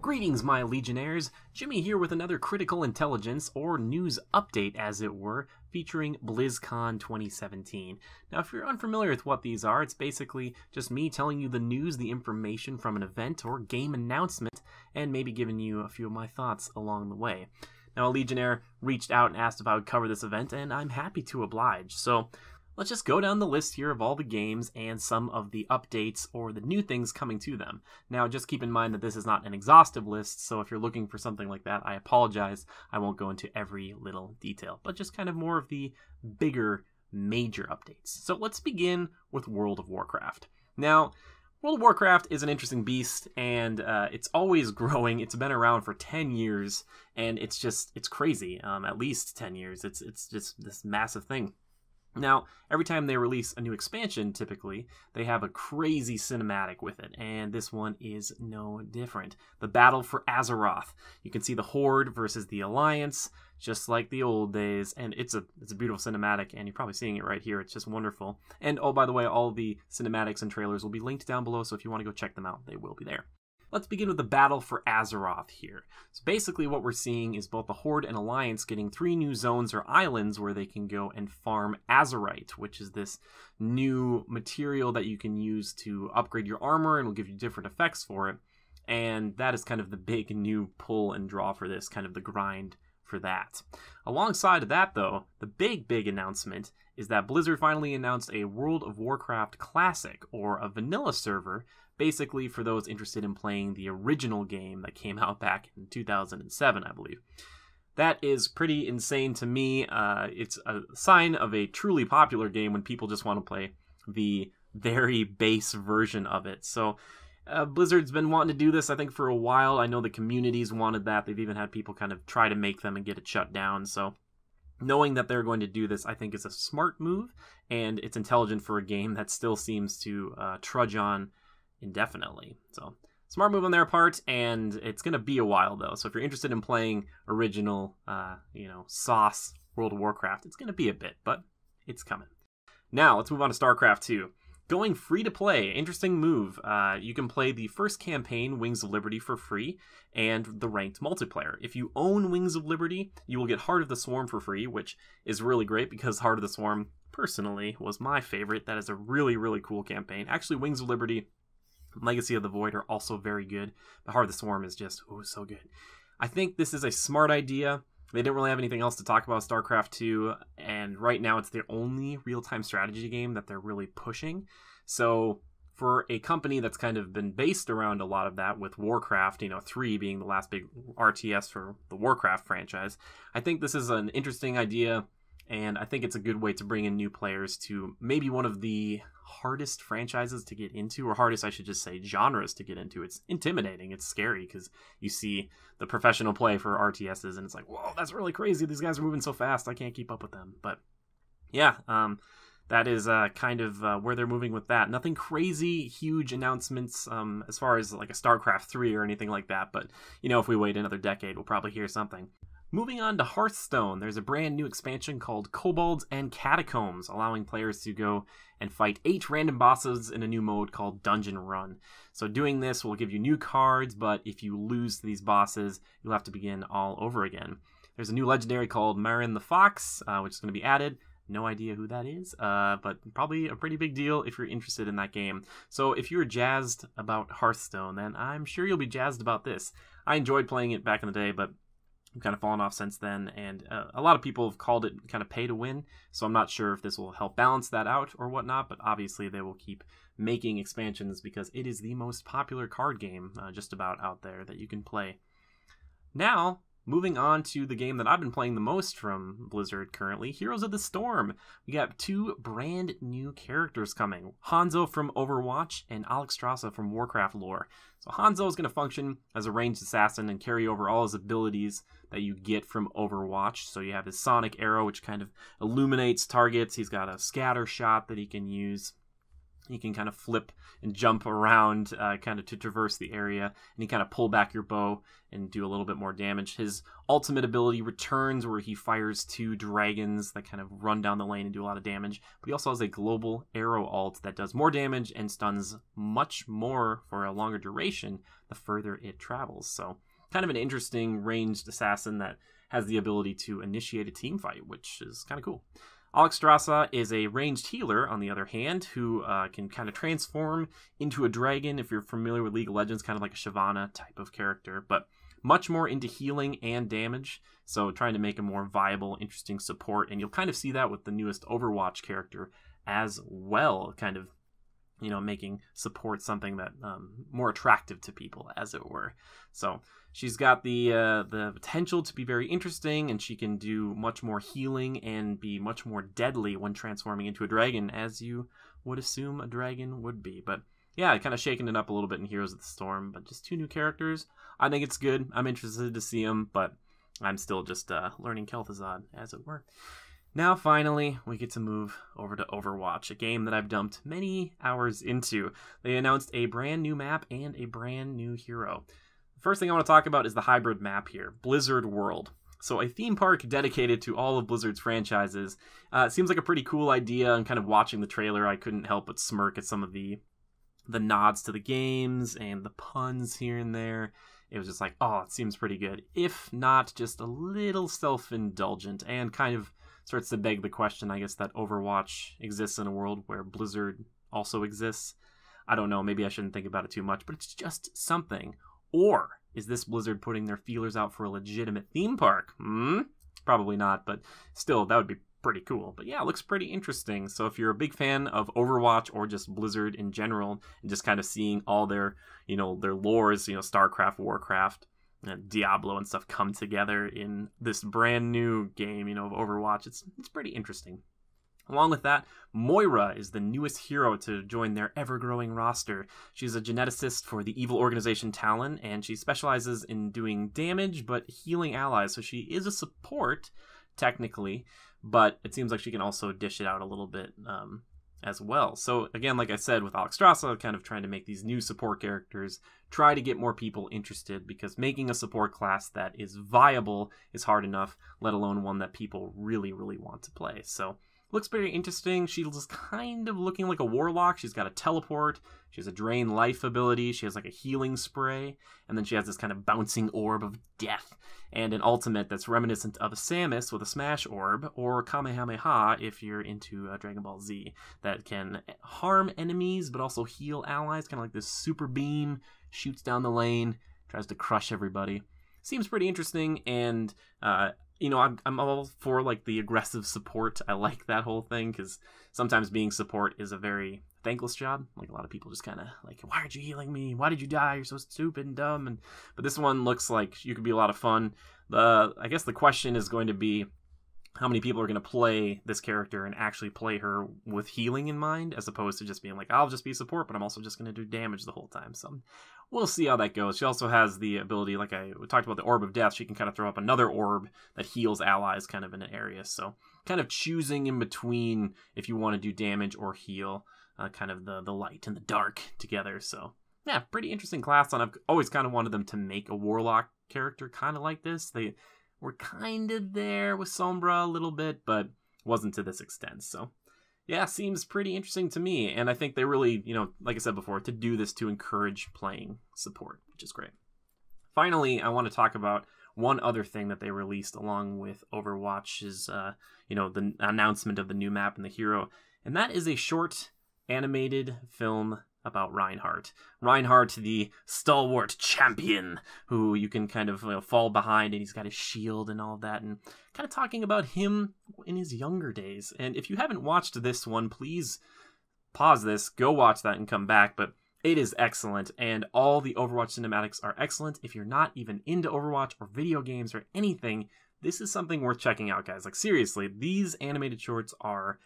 Greetings, my Legionnaires! Jimmy here with another critical intelligence, or news update as it were, featuring BlizzCon 2017. Now, if you're unfamiliar with what these are, it's basically just me telling you the news, the information from an event or game announcement, and maybe giving you a few of my thoughts along the way. Now, a Legionnaire reached out and asked if I would cover this event, and I'm happy to oblige. So, let's just go down the list here of all the games and some of the updates or the new things coming to them. Now, just keep in mind that this is not an exhaustive list, so if you're looking for something like that, I apologize. I won't go into every little detail, but just kind of more of the bigger, major updates. So let's begin with World of Warcraft. Now, World of Warcraft is an interesting beast, and it's always growing. It's been around for 10 years, and it's crazy. At least 10 years. It's just this massive thing. Now, every time they release a new expansion, typically, they have a crazy cinematic with it, and this one is no different. The battle for Azeroth. You can see the Horde versus the Alliance, just like the old days, and it's a beautiful cinematic, and you're probably seeing it right here. It's just wonderful. And, oh, by the way, all the cinematics and trailers will be linked down below, so if you want to go check them out, they will be there. Let's begin with the battle for Azeroth here. So basically what we're seeing is both the Horde and Alliance getting 3 new zones or islands where they can go and farm Azerite, which is this new material that you can use to upgrade your armor and will give you different effects for it. And that is kind of the big new pull and draw for this, kind of the grind for that. Alongside of that, though, the big announcement is that Blizzard finally announced a World of Warcraft Classic, or a vanilla server, basically for those interested in playing the original game that came out back in 2007, I believe. That is pretty insane to me. It's a sign of a truly popular game when people just want to play the very base version of it. So Blizzard's been wanting to do this, I think, for a while. I know the communities wanted that. They've even had people kind of try to make them and get it shut down. So knowing that they're going to do this, I think, is a smart move, and it's intelligent for a game that still seems to trudge on indefinitely. So smart move on their part, and it's going to be a while, though. So if you're interested in playing original, sauce World of Warcraft, it's going to be a bit, but it's coming. Now, let's move on to Starcraft II. Going free to play, interesting move. You can play the first campaign, Wings of Liberty, for free, and the ranked multiplayer. If you own Wings of Liberty, you will get Heart of the Swarm for free, which is really great because Heart of the Swarm, personally, was my favorite. That is a really cool campaign. Actually, Wings of Liberty, Legacy of the Void are also very good. The Heart of the Swarm is just, so good. I think this is a smart idea. They didn't really have anything else to talk about StarCraft II, and right now it's their only real-time strategy game that they're really pushing. So for a company that's kind of been based around a lot of that, with Warcraft, 3 being the last big RTS for the Warcraft franchise, I think this is an interesting idea, and I think it's a good way to bring in new players to maybe one of the hardest franchises to get into, or hardest, I should just say, genres to get into. It's intimidating. It's scary because you see the professional play for RTSs, and it's like, whoa, that's really crazy. These guys are moving so fast. I can't keep up with them. But yeah, that is kind of where they're moving with that. Nothing crazy, huge announcements as far as like a StarCraft 3 or anything like that. But, if we wait another decade, we'll probably hear something. Moving on to Hearthstone, there's a brand new expansion called Kobolds and Catacombs, allowing players to go and fight 8 random bosses in a new mode called Dungeon Run. So doing this will give you new cards, but if you lose to these bosses, you'll have to begin all over again. There's a new legendary called Marin the Fox, which is going to be added. No idea who that is, but probably a pretty big deal if you're interested in that game. So if you're jazzed about Hearthstone, then I'm sure you'll be jazzed about this. I enjoyed playing it back in the day, but I've kind of fallen off since then, and a lot of people have called it kind of pay to win, so I'm not sure if this will help balance that out or whatnot, but obviously they will keep making expansions because it is the most popular card game just about out there that you can play. Now, moving on to the game that I've been playing the most from Blizzard currently, Heroes of the Storm. We got 2 brand new characters coming. Hanzo from Overwatch and Alexstrasza from Warcraft lore. So Hanzo is going to function as a ranged assassin and carry over all his abilities that you get from Overwatch. So you have his Sonic Arrow, which kind of illuminates targets. He's got a scatter shot that he can use. You can kind of flip and jump around kind of to traverse the area, and you kind of pull back your bow and do a little bit more damage. His ultimate ability returns, where he fires 2 dragons that kind of run down the lane and do a lot of damage. But he also has a global arrow ult that does more damage and stuns much more for a longer duration the further it travels. So kind of an interesting ranged assassin that has the ability to initiate a team fight, which is kind of cool. Alexstrasza is a ranged healer, on the other hand, who can kind of transform into a dragon, if you're familiar with League of Legends, kind of like a Shyvana type of character, but much more into healing and damage, so trying to make a more viable, interesting support, and you'll kind of see that with the newest Overwatch character as well, kind of, you know, making support something that more attractive to people, as it were. So she's got the potential to be very interesting, and she can do much more healing and be much more deadly when transforming into a dragon, as you would assume a dragon would be. But yeah, kind of shaking it up a little bit in Heroes of the Storm, but just 2 new characters. I think it's good. I'm interested to see them, but I'm still just learning Kel'Thuzad, as it were. Now, finally, we get to move over to Overwatch, a game that I've dumped many hours into. They announced a brand new map and a brand new hero. The first thing I want to talk about is the hybrid map here, Blizzard World. So a theme park dedicated to all of Blizzard's franchises. It seems like a pretty cool idea, and kind of watching the trailer, I couldn't help but smirk at some of the nods to the games and the puns here and there. It was just like, oh, it seems pretty good. If not, just a little self-indulgent, and kind of starts to beg the question, I guess, that Overwatch exists in a world where Blizzard also exists. I don't know, maybe I shouldn't think about it too much, but it's just something. Or is this Blizzard putting their feelers out for a legitimate theme park? Probably not, but still, that would be pretty cool. But yeah, it looks pretty interesting. So if you're a big fan of Overwatch or just Blizzard in general, and just kind of seeing all their, you know, their lores, you know, Starcraft, Warcraft, and Diablo and stuff come together in this brand new game, you know, of Overwatch, it's pretty interesting. Along with that, Moira is the newest hero to join their ever-growing roster. She's a geneticist for the evil organization Talon, and she specializes in doing damage but healing allies. So she is a support, technically, but it seems like she can also dish it out a little bit as well. So again, like I said, with Alexstrasza, kind of trying to make these new support characters, try to get more people interested, because making a support class that is viable is hard enough, let alone one that people really, really want to play. So looks very interesting. She's kind of looking like a warlock. She's got a teleport. She has a drain life ability. She has like a healing spray. And then she has this kind of bouncing orb of death. And an ultimate that's reminiscent of a Samus with a smash orb, or Kamehameha if you're into Dragon Ball Z, that can harm enemies but also heal allies. Kind of like this super beam, shoots down the lane, tries to crush everybody. Seems pretty interesting, and you know, I'm all for like the aggressive support. I like that whole thing, because sometimes being support is a very thankless job. Like, a lot of people just kind of like, why aren't you healing me? Why did you die? You're so stupid and dumb. But this one looks like you could be a lot of fun. I guess the question is going to be, how many people are going to play this character and actually play her with healing in mind, as opposed to just being like, I'll just be support, but I'm also just going to do damage the whole time. So we'll see how that goes. She also has the ability, like we talked about the Orb of Death, she can kind of throw up another orb that heals allies kind of in an area. So kind of choosing in between if you want to do damage or heal, kind of the light and the dark together. So yeah, pretty interesting class, and I've always kind of wanted them to make a warlock character kind of like this. They were kind of there with Sombra a little bit, but wasn't to this extent. So yeah, seems pretty interesting to me. And I think they really, you know, like I said before, to do this to encourage playing support, which is great. Finally, I want to talk about one other thing that they released along with Overwatch is, you know, the announcement of the new map and the hero. And that is a short animated film about Reinhardt. Reinhardt, the stalwart champion, who you can kind of, you know, fall behind, and he's got his shield and all that, and kind of talking about him in his younger days. And if you haven't watched this one, please pause this, go watch that, and come back. But it is excellent, and all the Overwatch cinematics are excellent. If you're not even into Overwatch or video games or anything, this is something worth checking out, guys. Like, seriously, these animated shorts are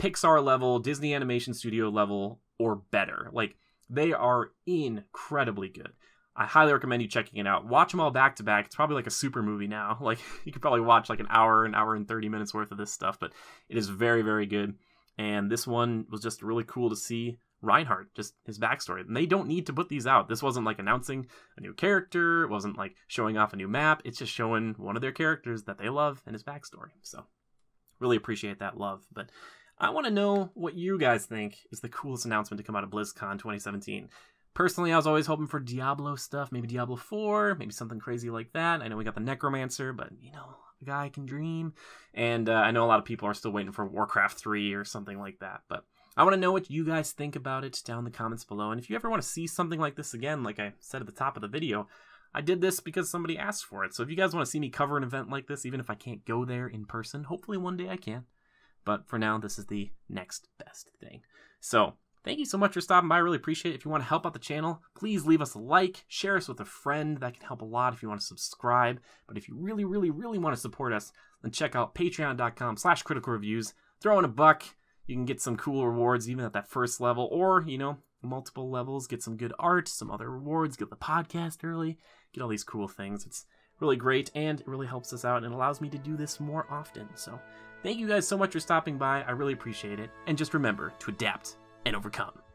Pixar level, Disney Animation Studio level, or better. Like, they are incredibly good. I highly recommend you checking it out. Watch them all back to back. It's probably like a super movie now. Like, you could probably watch like an hour and 30 minutes worth of this stuff, but it is very, very good. And this one was just really cool to see Reinhardt, just his backstory. And they don't need to put these out. This wasn't like announcing a new character. It wasn't like showing off a new map. It's just showing one of their characters that they love and his backstory. So really appreciate that love. But I want to know what you guys think is the coolest announcement to come out of BlizzCon 2017. Personally, I was always hoping for Diablo stuff, maybe Diablo 4, maybe something crazy like that. I know we got the Necromancer, but, you know, a guy can dream. And I know a lot of people are still waiting for Warcraft 3 or something like that. But I want to know what you guys think about it down in the comments below. And if you ever want to see something like this again, like I said at the top of the video, I did this because somebody asked for it. So if you guys want to see me cover an event like this, even if I can't go there in person, hopefully one day I can. But for now, this is the next best thing. So thank you so much for stopping by. I really appreciate it. If you want to help out the channel, please leave us a like, share us with a friend. That can help a lot if you want to subscribe. But if you really, really, really want to support us, then check out patreon.com/criticalreviews. Throw in a buck. You can get some cool rewards even at that first level, or, you know, multiple levels, get some good art, some other rewards, get the podcast early, get all these cool things. It's really great, and it really helps us out and allows me to do this more often. So thank you guys so much for stopping by. I really appreciate it. And just remember to adapt and overcome.